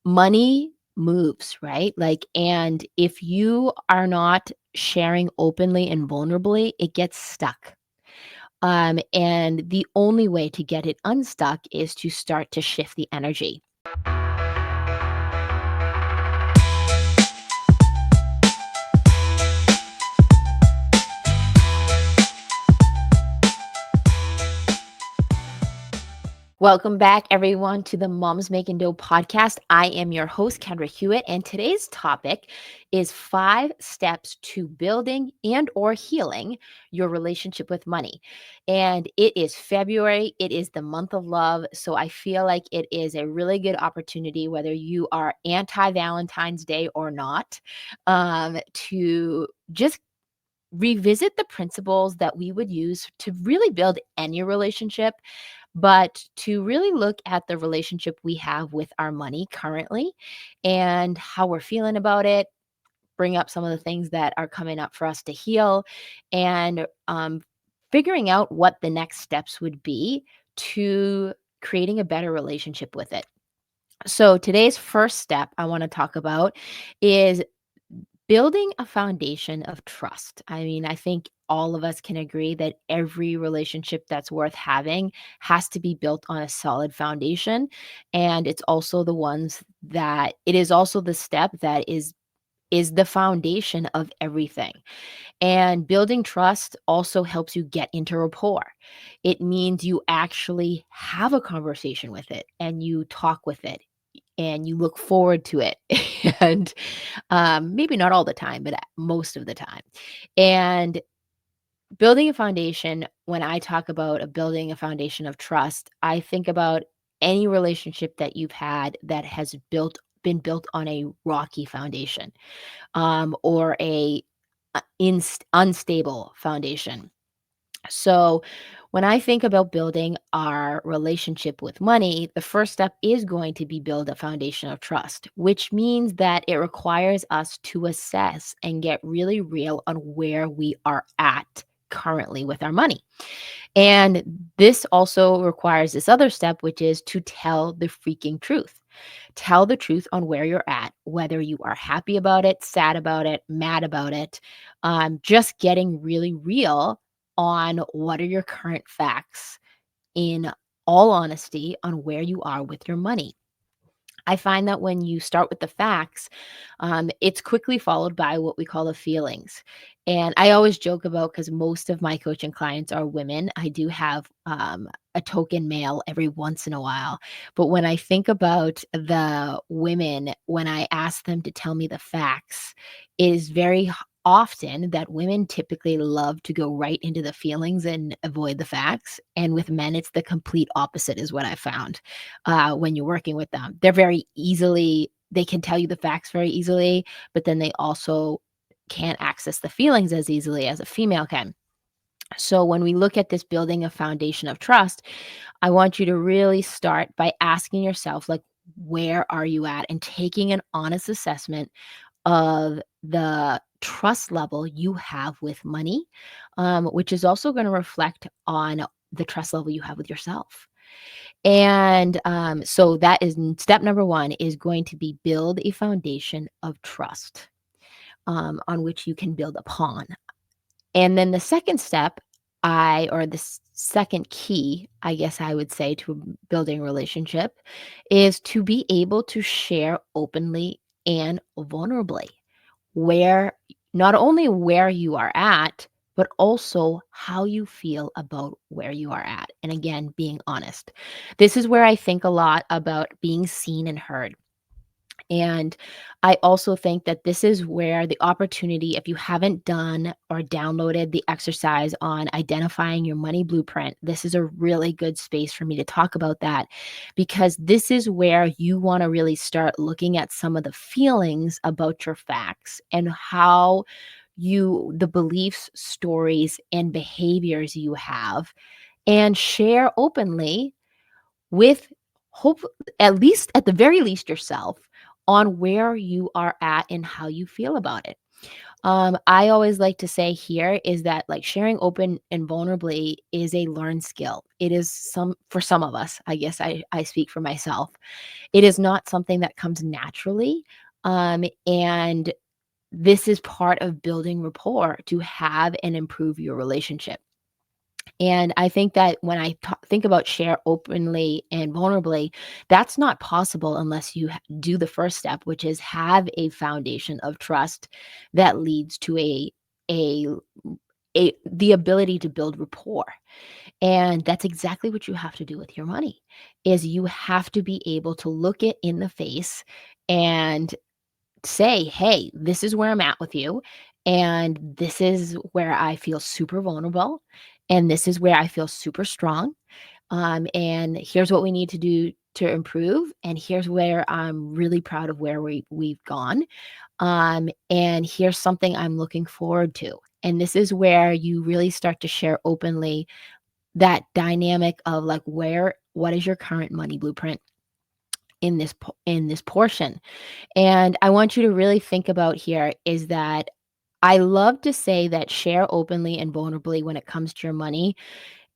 money moves, right? Like, and if you are not sharing openly and vulnerably, it gets stuck. And the only way to get it unstuck is to start to shift the energy. Welcome back, everyone, to the Moms Making Dough podcast. I am your host, Kendra Hewitt, and today's topic is 5 steps to building and or healing your relationship with money. And it is February. It is the month of love. So I feel like it is a really good opportunity, whether you are anti-Valentine's Day or not, to just revisit the principles that we would use to really build any relationship, but to really look at the relationship we have with our money currently and how we're feeling about it, bring up some of the things that are coming up for us to heal, and figuring out what the next steps would be to creating a better relationship with it. So, today's first step I want to talk about is building a foundation of trust. I mean, I think all of us can agree that every relationship that's worth having has to be built on a solid foundation. And it's also the ones that it is also the step that is the foundation of everything. And building trust also helps you get into rapport. It means you actually have a conversation with it and you talk with it and you look forward to it. And maybe not all the time, but most of the time. And building a foundation, when I talk about building a foundation of trust, I think about any relationship that you've had that has been built on a rocky foundation, or a unstable foundation. So, when I think about building our relationship with money, the first step is going to be build a foundation of trust, which means that it requires us to assess and get really real on where we are at currently with our money. And this also requires this other step, which is to tell the freaking truth. Tell the truth on where you're at, whether you are happy about it, sad about it, mad about it. Just getting really real on what are your current facts in all honesty on where you are with your money. I find that when you start with the facts, it's quickly followed by what we call the feelings. And I always joke about, because most of my coaching clients are women. I do have a token male every once in a while. But when I think about the women, when I ask them to tell me the facts, it is very often that women typically love to go right into the feelings and avoid the facts. And with men, it's the complete opposite, is what I found when you're working with them. They can tell you the facts very easily, but then they also can't access the feelings as easily as a female can. So when we look at this building a foundation of trust, I want you to really start by asking yourself, like, where are you at? And taking an honest assessment of the trust level you have with money, which is also going to reflect on the trust level you have with yourself. And, so that is step number 1 is going to be build a foundation of trust, on which you can build upon. And then the second step, or the second key, I guess I would say, to building a relationship is to be able to share openly and vulnerably where not only where you are at, but also how you feel about where you are at. And again, being honest. This is where I think a lot about being seen and heard. And I also think that this is where the opportunity, if you haven't done or downloaded the exercise on identifying your money blueprint, this is a really good space for me to talk about that, because this is where you want to really start looking at some of the feelings about your facts and how the beliefs, stories, and behaviors you have, and share openly with hope, at least at the very least yourself, on where you are at and how you feel about it. I always like to say here is that like sharing open and vulnerably is a learned skill. It is some for some of us, I guess I speak for myself. It is not something that comes naturally. And this is part of building rapport to have and improve your relationship. And I think that when think about share openly and vulnerably, that's not possible unless you do the first step, which is have a foundation of trust that leads to a the ability to build rapport. And that's exactly what you have to do with your money is you have to be able to look it in the face and say, "Hey, this is where I'm at with you, and this is where I feel super vulnerable, and this is where I feel super strong. And here's what we need to do to improve, and here's where I'm really proud of where we've gone. And here's something I'm looking forward to." And this is where you really start to share openly that dynamic of like what is your current money blueprint in this portion. And I want you to really think about here is that I love to say that share openly and vulnerably when it comes to your money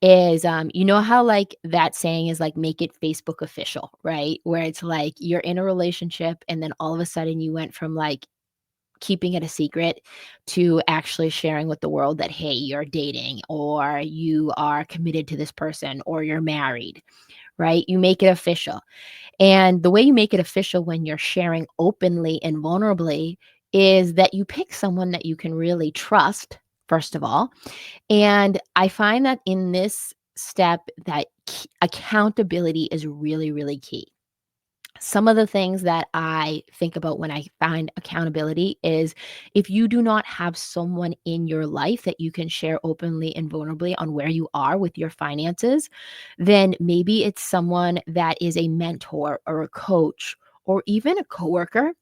is, you know how like that saying is like make it Facebook official, right? Where it's like you're in a relationship and then all of a sudden you went from like keeping it a secret to actually sharing with the world that, hey, you're dating or you are committed to this person or you're married, right? You make it official. And the way you make it official when you're sharing openly and vulnerably is that you pick someone that you can really trust, first of all. And I find that in this step that accountability is really, really key. Some of the things that I think about when I find accountability is if you do not have someone in your life that you can share openly and vulnerably on where you are with your finances, then maybe it's someone that is a mentor or a coach or even a coworker.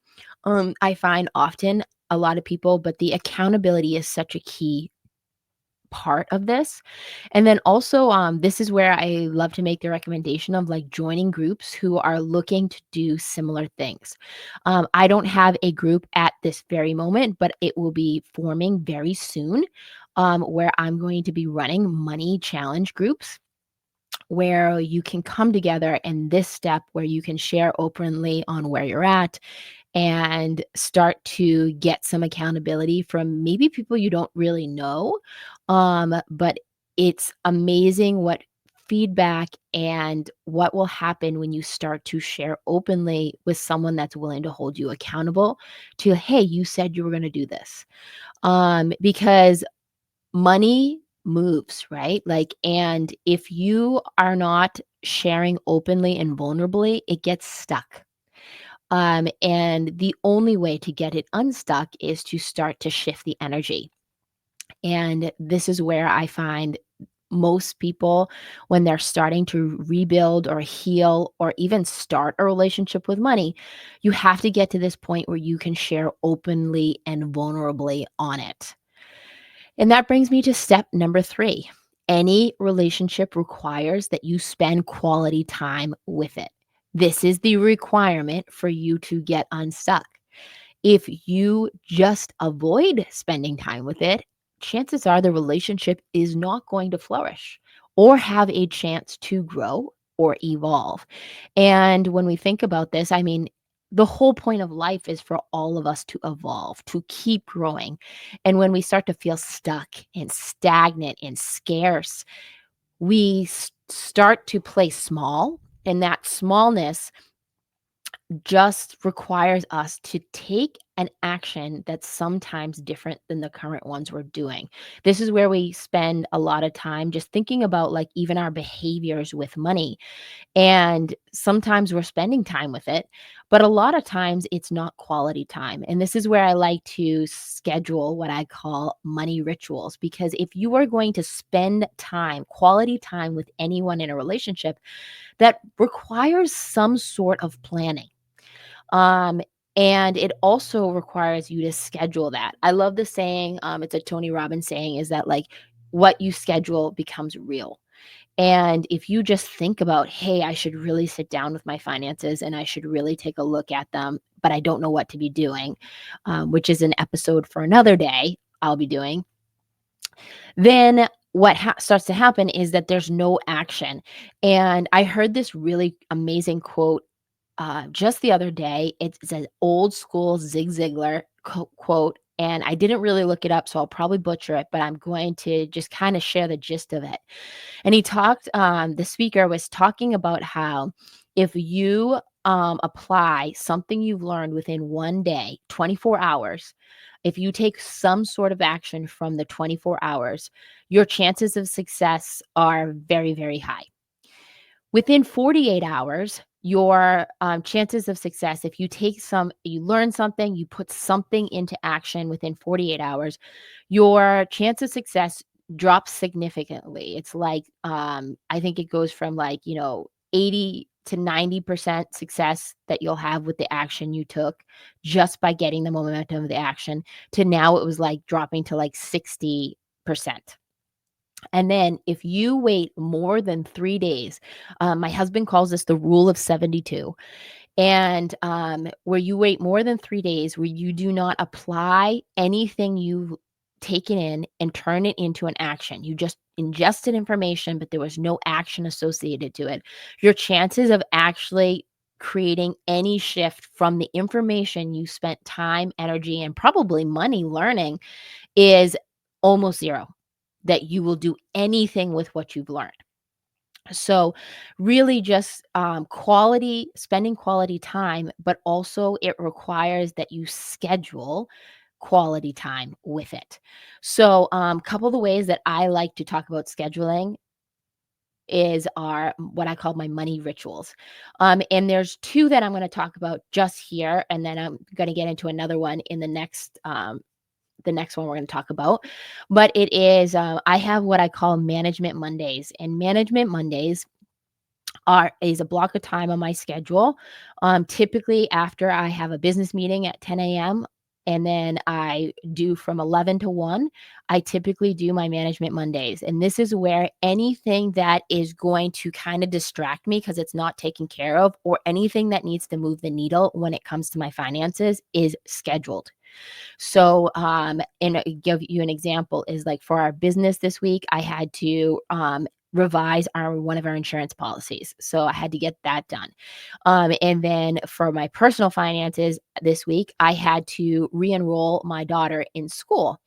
I find often a lot of people, but the accountability is such a key part of this. And then also, this is where I love to make the recommendation of like joining groups who are looking to do similar things. I don't have a group at this very moment, but it will be forming very soon, where I'm going to be running money challenge groups where you can come together in this step where you can share openly on where you're at and start to get some accountability from maybe people you don't really know. But it's amazing what feedback and what will happen when you start to share openly with someone that's willing to hold you accountable to, hey, you said you were going to do this. Because money moves, right? Like, and if you are not sharing openly and vulnerably, it gets stuck. And the only way to get it unstuck is to start to shift the energy. And this is where I find most people, when they're starting to rebuild or heal or even start a relationship with money, you have to get to this point where you can share openly and vulnerably on it. And that brings me to step number 3. Any relationship requires that you spend quality time with it. This is the requirement for you to get unstuck. If you just avoid spending time with it, chances are the relationship is not going to flourish or have a chance to grow or evolve. And when we think about this, I mean, the whole point of life is for all of us to evolve, to keep growing. And when we start to feel stuck and stagnant and scarce, we start to play small. And that smallness just requires us to take an action that's sometimes different than the current ones we're doing. This is where we spend a lot of time just thinking about like even our behaviors with money. And sometimes we're spending time with it, but a lot of times it's not quality time. And this is where I like to schedule what I call money rituals. Because if you are going to spend time, quality time with anyone in a relationship, that requires some sort of planning. Um, and it also requires you to schedule that. I love the saying, it's a Tony Robbins saying, is that like what you schedule becomes real. And if you just think about, hey, I should really sit down with my finances and I should really take a look at them, but I don't know what to be doing, which is an episode for another day I'll be doing, then what starts to happen is that there's no action. And I heard this really amazing quote just the other day. It's an old school Zig Ziglar quote, and I didn't really look it up, so I'll probably butcher it, but I'm going to just kind of share the gist of it. And he talked, the speaker was talking about how if you apply something you've learned within one day, 24 hours, if you take some sort of action from the 24 hours, your chances of success are very, very high. Within 48 hours, your chances of success, if you learn something, you put something into action within 48 hours, your chance of success drops significantly. It's like, I think it goes from 80 to 90% success that you'll have with the action you took just by getting the momentum of the action to now it was like dropping to like 60%. And then if you wait more than 3 days, my husband calls this the rule of 72, and, where you wait more than 3 days, where you do not apply anything you've taken in and turn it into an action. You just ingested information, but there was no action associated to it. Your chances of actually creating any shift from the information you spent time, energy, and probably money learning is almost 0, that you will do anything with what you've learned. So, really just, spending quality time, but also it requires that you schedule quality time with it. So, couple of the ways that I like to talk about scheduling are what I call my money rituals. And there's 2 that I'm gonna talk about just here, and then I'm gonna get into another one in the next one we're going to talk about. But it is, I have what I call Management Mondays, and Management Mondays is a block of time on my schedule. Typically, after I have a business meeting at 10 a.m., and then I do from 11 to 1, I typically do my Management Mondays. And this is where anything that is going to kind of distract me because it's not taken care of, or anything that needs to move the needle when it comes to my finances is scheduled. So, and give you an example is like for our business this week, I had to revise one of our insurance policies. So I had to get that done. And then for my personal finances this week, I had to re-enroll my daughter in school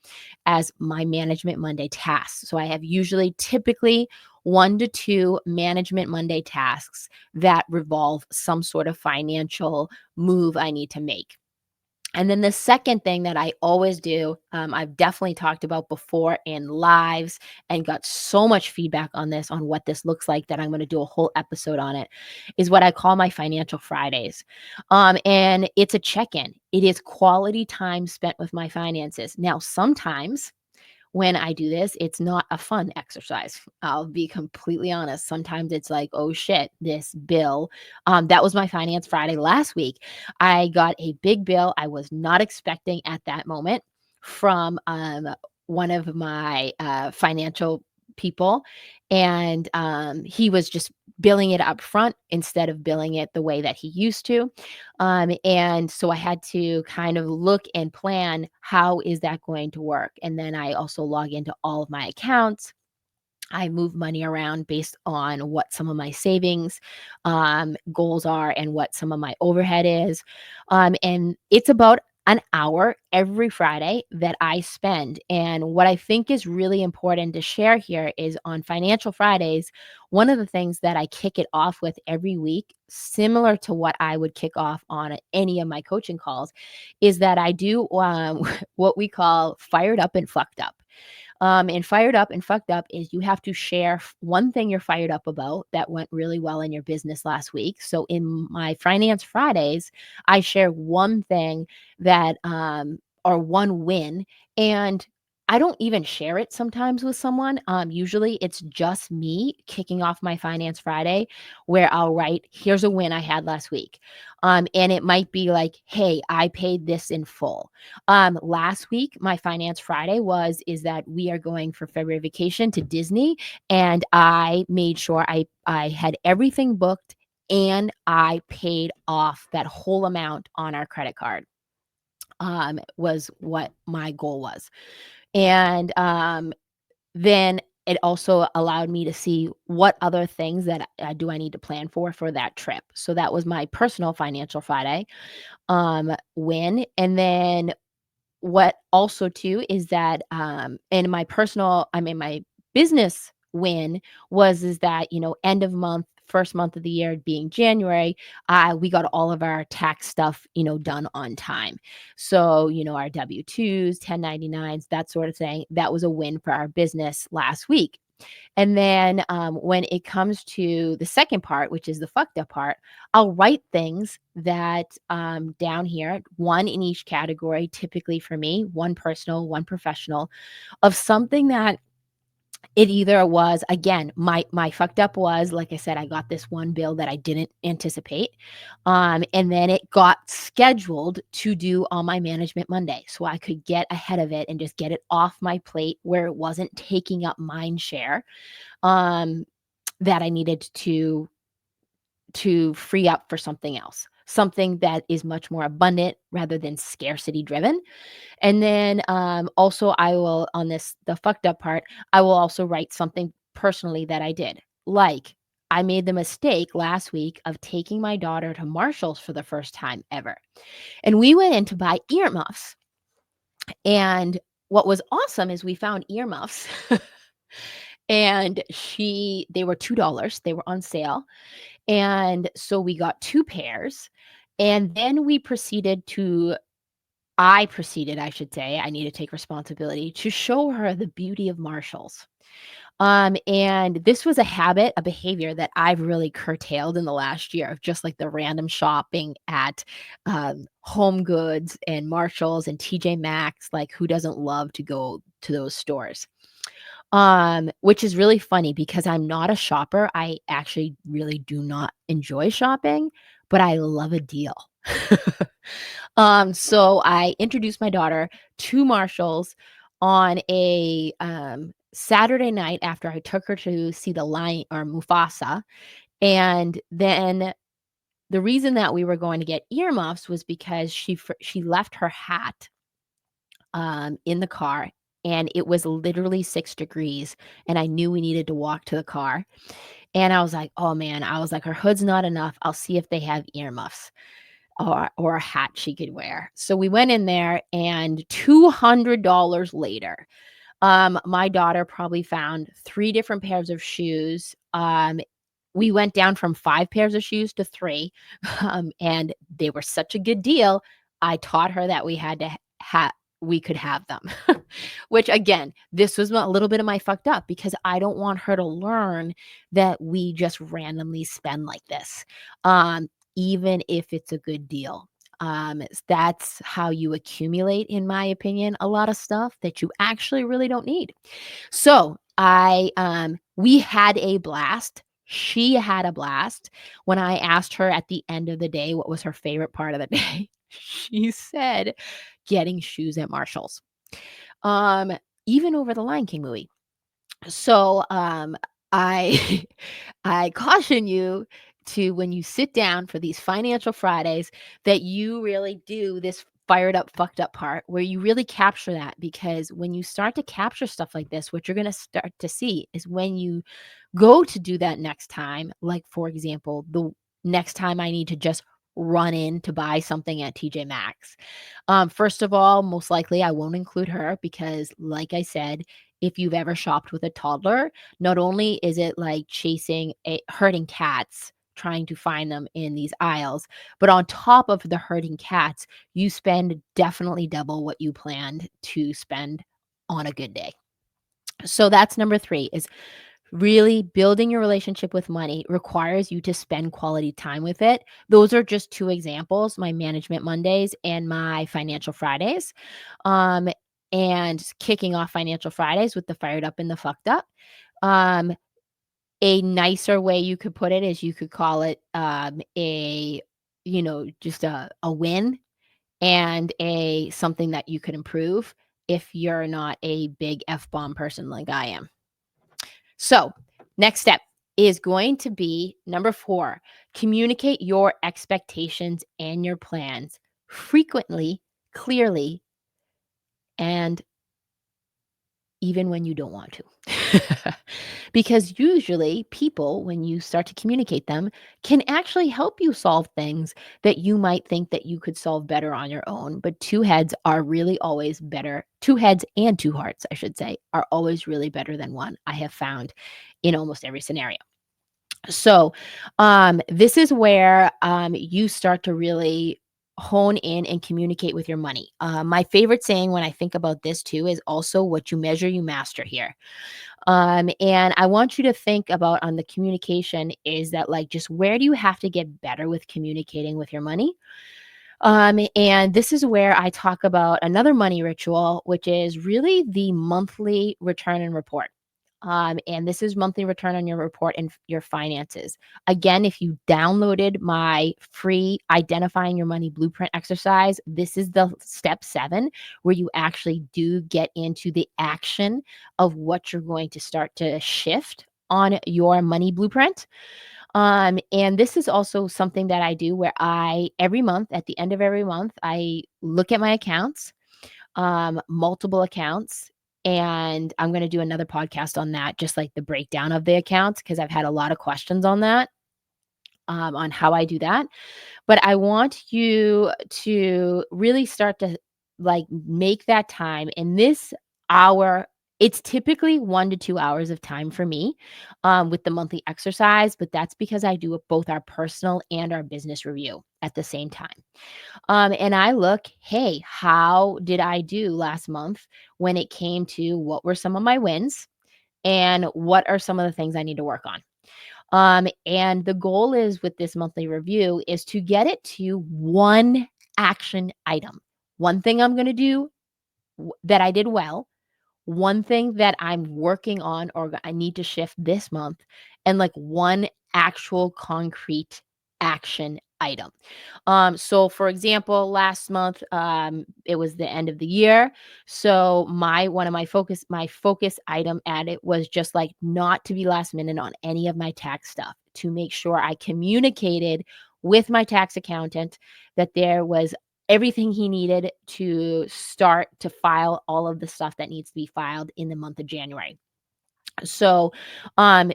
as my Management Monday tasks. So I have usually typically 1 to 2 Management Monday tasks that revolve some sort of financial move I need to make. And then the second thing that I always do, I've definitely talked about before in lives and got so much feedback on this, on what this looks like, that I'm going to do a whole episode on it, is what I call my Financial Fridays. And it's a check in, it is quality time spent with my finances. Now, sometimes when I do this, it's not a fun exercise. I'll be completely honest. Sometimes it's like, oh shit, this bill. That was my Finance Friday last week. I got a big bill I was not expecting at that moment from one of my financial people. And he was just billing it up front instead of billing it the way that he used to. And so I had to kind of look and plan, how is that going to work? And then I also log into all of my accounts. I move money around based on what some of my savings goals are and what some of my overhead is. And it's about an hour every Friday that I spend. And what I think is really important to share here is on Financial Fridays, one of the things that I kick it off with every week, similar to what I would kick off on any of my coaching calls, is that I do what we call fired up and fucked up. And fired up and fucked up is you have to share one thing you're fired up about that went really well in your business last week. So in my Finance Fridays, I share one thing that, or one win. And I don't even share it sometimes with someone. Usually it's just me kicking off my Finance Friday where I'll write, here's a win I had last week. And it might be like, hey, I paid this in full. Last week, my Finance Friday is that we are going for February vacation to Disney. And I made sure I had everything booked and I paid off that whole amount on our credit card. Was what my goal was. And, then it also allowed me to see what other things that, do I need to plan for that trip. So that was my personal financial Friday, win. And then what also too is that, my business win is that, end of month, 1st month of the year being January, we got all of our tax stuff, done on time. So, our W-2s, 1099s, that sort of thing, that was a win for our business last week. And then, when it comes to the second part, which is the fucked up part, I'll write things that, down here, one in each category, typically for me, one personal, one professional, of something that it either was again, my fucked up was, like I said, I got this one bill that I didn't anticipate, and then it got scheduled to do on my management Monday, so I could get ahead of it and just get it off my plate where it wasn't taking up mind share, um, that I needed to free up for something else, something that is much more abundant rather than scarcity driven. And then, also I will on this the fucked up part, I will also write something personally that I did. Like, I made the mistake last week of taking my daughter to Marshall's for the first time ever. And we went in to buy earmuffs. And what was awesome is we found earmuffs and they were $2. They were on sale. And so we got 2 pairs. And then I proceeded, I should say, I need to take responsibility to show her the beauty of Marshalls. And this was a behavior that I've really curtailed in the last year of just like the random shopping at Home Goods and Marshalls and TJ Maxx. Like, who doesn't love to go to those stores? Which is really funny because I'm not a shopper. I actually really do not enjoy shopping, but I love a deal. So I introduced my daughter to Marshalls on a Saturday night after I took her to see the lion or Mufasa. And then the reason that we were going to get earmuffs was because she left her hat in the car and it was literally 6 degrees and I knew we needed to walk to the car. And I was like, "Oh man," I was like, "Her hood's not enough. I'll see if they have earmuffs or a hat she could wear." So we went in there and $200 later, my daughter probably found 3 different pairs of shoes. We went down from 5 pairs of shoes to 3, and they were such a good deal. I taught her that we could have them. Which again, this was a little bit of my fucked up because I don't want her to learn that we just randomly spend like this, even if it's a good deal. That's how you accumulate, in my opinion, a lot of stuff that you actually really don't need. So we had a blast. She had a blast. When I asked her at the end of the day what was her favorite part of the day, she said getting shoes at Marshall's. Um, Even over the Lion King movie. So, I I caution you to when you sit down for these financial Fridays that you really do this fired up, fucked up part where you really capture that because when you start to capture stuff like this, what you're going to start to see is when you go to do that next time, like for example, the next time I need to just run in to buy something at TJ Maxx. First of all, most likely I won't include her because, like I said, if you've ever shopped with a toddler, not only is it like herding cats, trying to find them in these aisles, but on top of the herding cats, you spend definitely double what you planned to spend on a good day. So that's number 3 is really building your relationship with money requires you to spend quality time with it. Those are just 2 examples, my management Mondays and my financial Fridays. Um, and kicking off Financial Fridays with the fired up and the fucked up. Um, a nicer way you could put it is you could call it just a win and a something that you could improve if you're not a big F bomb person like I am. So, next step is going to be number 4, communicate your expectations and your plans frequently, clearly, and even when you don't want to. Because usually people, when you start to communicate them, can actually help you solve things that you might think that you could solve better on your own. But two heads are really always better. Two heads and two hearts, I should say, are always really better than one. I have found in almost every scenario. So, this is where you start to really hone in and communicate with your money. My favorite saying when I think about this too is also what you measure, you master here. And I want you to think about on the communication is that like just where do you have to get better with communicating with your money? And this is where I talk about another money ritual, which is really the monthly return and report. And this is monthly return on your report and your finances. Again, if you downloaded my free identifying your money blueprint exercise, this is the step 7 where you actually do get into the action of what you're going to start to shift on your money blueprint. And this is also something that I do where I every month, at the end of every month, I look at my accounts, multiple accounts. And I'm going to do another podcast on that, just like the breakdown of the accounts, because I've had a lot of questions on that, on how I do that. But I want you to really start to like make that time in this hour. It's typically 1 to 2 hours of time for me with the monthly exercise, but that's because I do both our personal and our business review at the same time. And I look, hey, how did I do last month when it came to what were some of my wins and what are some of the things I need to work on? And the goal is with this monthly review is to get it to one action item. One thing I'm going to do that I did well, one thing that I'm working on or I need to shift this month, and like one actual concrete action item. So for example, last month, it was the end of the year. So one of my focus item at it was just like not to be last minute on any of my tax stuff, to make sure I communicated with my tax accountant that there was everything he needed to start to file all of the stuff that needs to be filed in the month of January. So,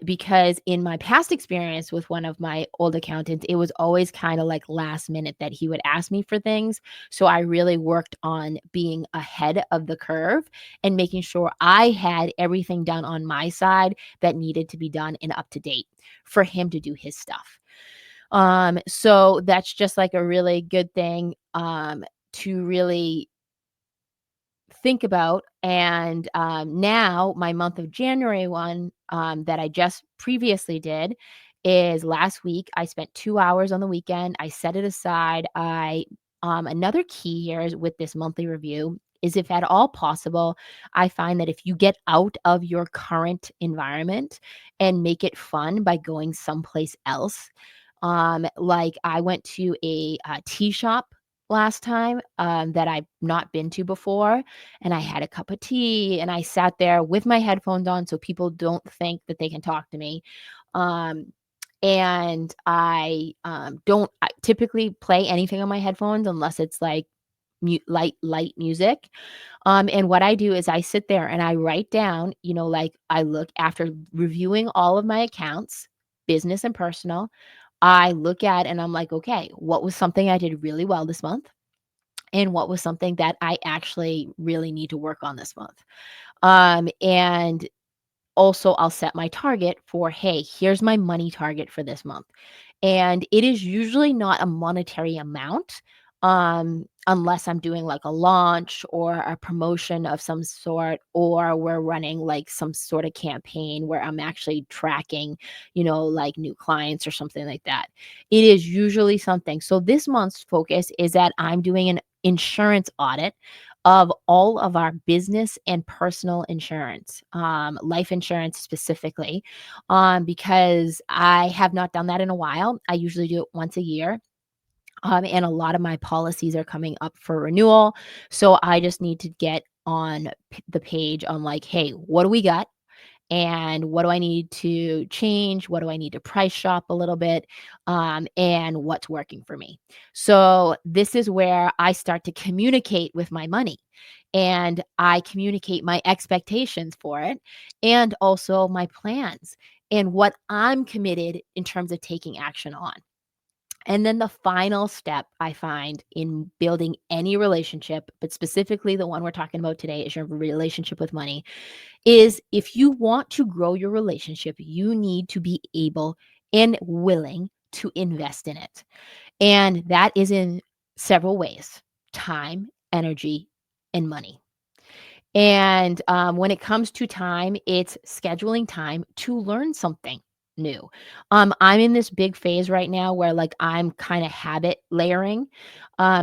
because in my past experience with one of my old accountants, it was always kind of like last minute that he would ask me for things. So I really worked on being ahead of the curve and making sure I had everything done on my side that needed to be done and up to date for him to do his stuff. So that's just like a really good thing to really think about. And now my month of January one that I just previously did is last week. I spent 2 hours on the weekend. I set it aside. I Another key here is with this monthly review is if at all possible, I find that if you get out of your current environment and make it fun by going someplace else, like I went to a tea shop last time that I've not been to before, and I had a cup of tea and I sat there with my headphones on so people don't think that they can talk to me. Um, and I don't typically play anything on my headphones unless it's like light music. And what I do is I sit there and I write down, like I look after reviewing all of my accounts, business and personal. I look at and I'm like, okay, what was something I did really well this month? And what was something that I actually really need to work on this month? And also I'll set my target for, hey, here's my money target for this month. And it is usually not a monetary amount, unless I'm doing like a launch or a promotion of some sort, or we're running like some sort of campaign where I'm actually tracking, like new clients or something like that. It is usually something. So this month's focus is that I'm doing an insurance audit of all of our business and personal insurance, life insurance specifically, because I have not done that in a while. I usually do it once a year. And a lot of my policies are coming up for renewal. So I just need to get on the page on like, hey, what do we got? And what do I need to change? What do I need to price shop a little bit? And what's working for me? So this is where I start to communicate with my money, and I communicate my expectations for it and also my plans and what I'm committed in terms of taking action on. And then the final step I find in building any relationship, but specifically the one we're talking about today is your relationship with money, is if you want to grow your relationship, you need to be able and willing to invest in it. And that is in several ways: time, energy, and money. And when it comes to time, it's scheduling time to learn something new. I'm in this big phase right now where like I'm kind of habit layering.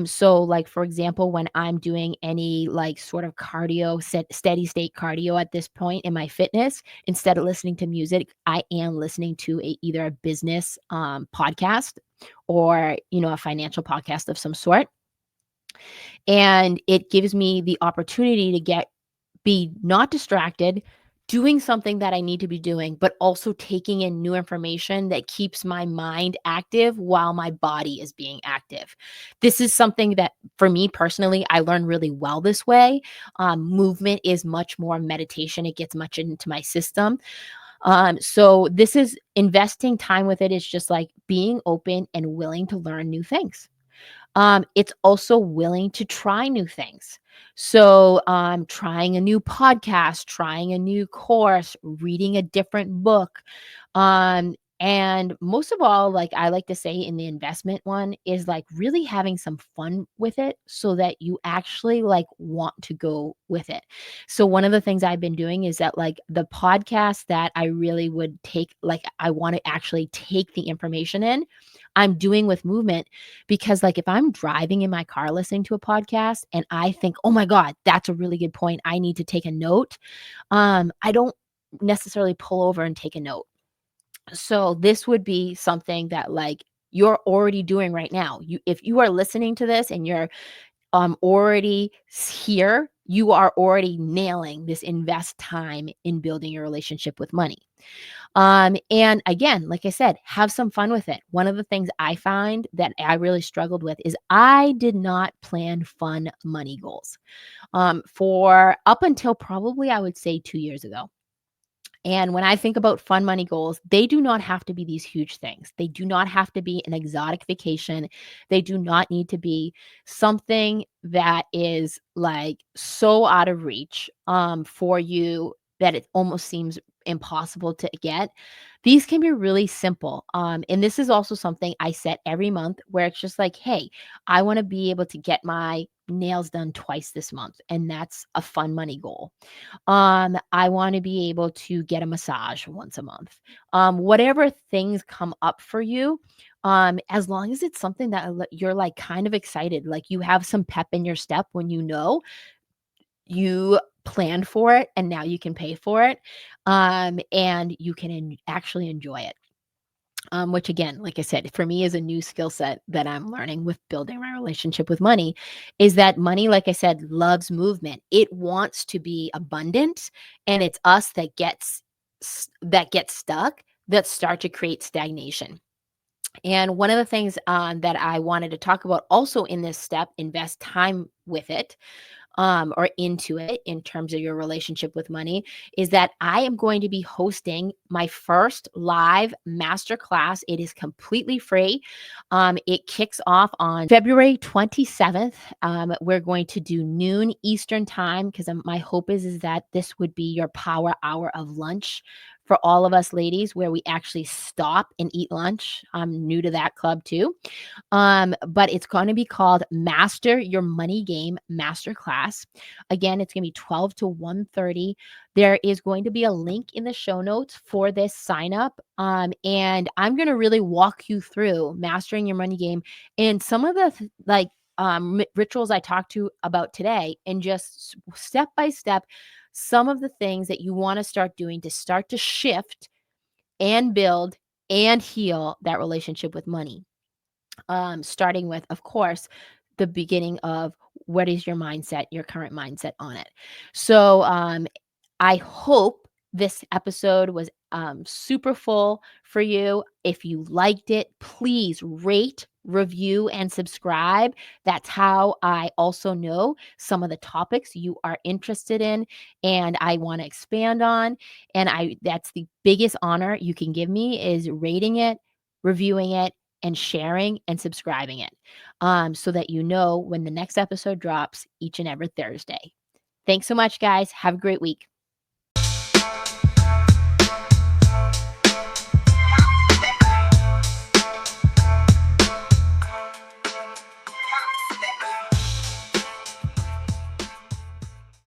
So like for example, when I'm doing any like sort of cardio, steady state cardio at this point in my fitness, instead of listening to music, I am listening to either a business podcast or a financial podcast of some sort, and it gives me the opportunity to be not distracted, doing something that I need to be doing, but also taking in new information that keeps my mind active while my body is being active. This is something that, for me personally, I learn really well this way. Movement is much more meditation, it gets much into my system. So, this is investing time with it, is just like being open and willing to learn new things. It's also willing to try new things. So, trying a new podcast, trying a new course, reading a different book. And most of all, like I like to say in the investment one, is like really having some fun with it so that you actually like want to go with it. So, one of the things I've been doing is that like the podcast that I really would take, like I want to actually take the information in, I'm doing with movement, because like if I'm driving in my car listening to a podcast and I think, "Oh my god, that's a really good point. I need to take a note." I don't necessarily pull over and take a note. So this would be something that like you're already doing right now. If you are listening to this and you're already here, you are already nailing this: invest time in building your relationship with money. And again, like I said, have some fun with it. One of the things I find that I really struggled with is I did not plan fun money goals for up until probably I would say 2 years ago. And when I think about fun money goals, they do not have to be these huge things. They do not have to be an exotic vacation. They do not need to be something that is like so out of reach for you that it almost seems impossible to get. These can be really simple. And this is also something I set every month where it's just like, hey, I want to be able to get my nails done twice this month. And that's a fun money goal. I wanna be able to get a massage once a month. Whatever things come up for you, as long as it's something that you're, like, kind of excited, like, you have some pep in your step when you know you planned for it and now you can pay for it, and you can actually enjoy it. Which again, like I said, for me is a new skill set that I'm learning with building my relationship with money, is that money, like I said, loves movement. It wants to be abundant, and it's us that gets stuck, that start to create stagnation. And one of the things that I wanted to talk about also in this step, invest time with it, or into it in terms of your relationship with money, is that I am going to be hosting my first live masterclass. It is completely free. It kicks off on February 27th. We're going to do noon Eastern time, because my hope is that this would be your power hour of lunch for all of us ladies, where we actually stop and eat lunch. I'm new to that club too. But it's going to be called Master Your Money Game Masterclass. Again, it's going to be 12 to 1:30. There is going to be a link in the show notes for this sign up. And I'm going to really walk you through mastering your money game and some of the like rituals I talked to about today, and just step by step, some of the things that you want to start doing to start to shift and build and heal that relationship with money. Starting with, of course, the beginning of what is your mindset, your current mindset on it. So, I hope this episode was super full for you. If you liked it, please rate, review, and subscribe. That's how I also know some of the topics you are interested in and I want to expand on. And I that's the biggest honor you can give me is rating it, reviewing it, and sharing and subscribing it, so that you know when the next episode drops each and every Thursday. Thanks so much, guys. Have a great week.